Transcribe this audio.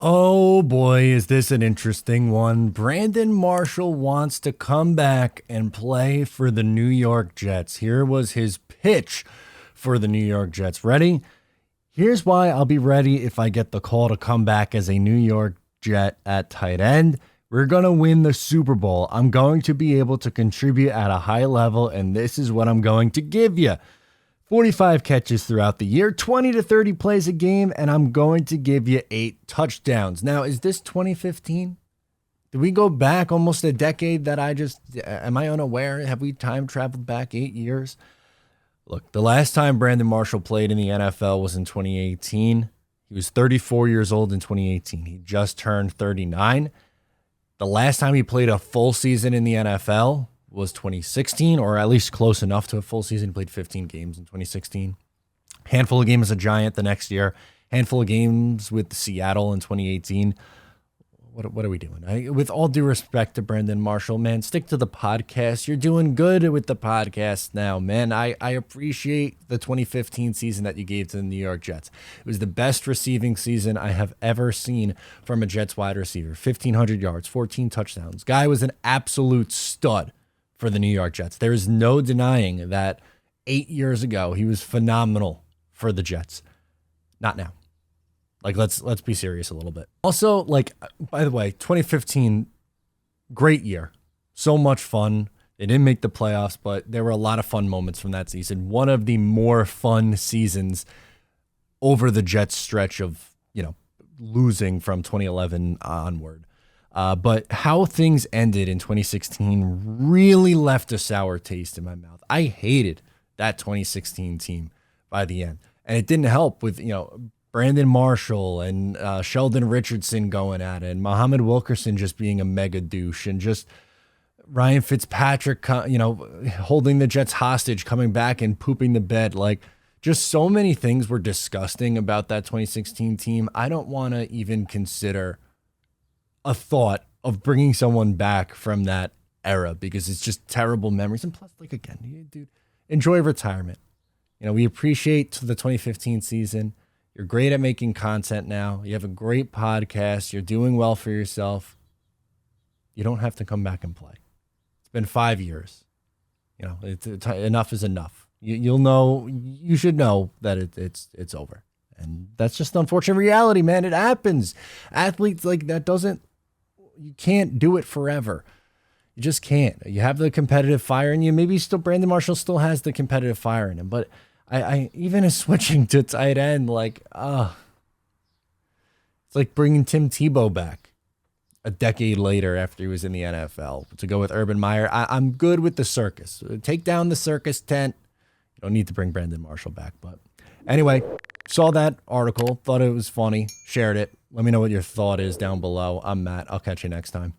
Oh boy, is this an interesting one. Brandon Marshall wants to come back and play for the New York Jets. Here was his pitch for the New York Jets. Ready? Here's why I'll be ready if I get the call to come back as a New York Jet at tight end. We're going to win the Super Bowl. I'm going to be able to contribute at a high level, and this is what I'm going to give you. 45 catches throughout the year, 20 to 30 plays a game, and I'm going to give you 8 touchdowns. Now, is this 2015? Did we go back almost a decade am I unaware? Have we time traveled back 8 years? Look, the last time Brandon Marshall played in the NFL was in 2018. He was 34 years old in 2018. He just turned 39. The last time he played a full season in the NFL was 2016, or at least close enough to a full season. He played 15 games in 2016. Handful of games as a Giant the next year. Handful of games with Seattle in 2018. What are we doing? With all due respect to Brandon Marshall, man, stick to the podcast. You're doing good with the podcast now, man. I appreciate the 2015 season that you gave to the New York Jets. It was the best receiving season I have ever seen from a Jets wide receiver. 1,500 yards, 14 touchdowns. Guy was an absolute stud for the New York Jets. There is no denying that 8 years ago, he was phenomenal for the Jets. Not now. Like, let's be serious a little bit. Also, like, by the way, 2015, great year. So much fun. They didn't make the playoffs, but there were a lot of fun moments from that season. One of the more fun seasons over the Jets stretch of, losing from 2011 onward. But how things ended in 2016 really left a sour taste in my mouth. I hated that 2016 team by the end. And it didn't help with, Brandon Marshall and Sheldon Richardson going at it, and Muhammad Wilkerson just being a mega douche, and just Ryan Fitzpatrick, holding the Jets hostage, coming back and pooping the bed. Like, just so many things were disgusting about that 2016 team. I don't want to even consider a thought of bringing someone back from that era because it's just terrible memories. And plus, like, again, dude, enjoy retirement. We appreciate the 2015 season. You're great at making content now. You have a great podcast. You're doing well for yourself. You don't have to come back and play. It's been 5 years. Enough is enough. You should know that it's over. And that's just unfortunate reality, man. It happens. Athletes, like, you can't do it forever. You just can't. You have the competitive fire in you. Maybe Brandon Marshall still has the competitive fire in him, but I even is switching to tight end, it's like bringing Tim Tebow back a decade later after he was in the NFL to go with Urban Meyer. I'm good with the circus. Take down the circus tent. You don't need to bring Brandon Marshall back. But anyway, saw that article, thought it was funny, shared it. Let me know what your thought is down below. I'm Matt. I'll catch you next time.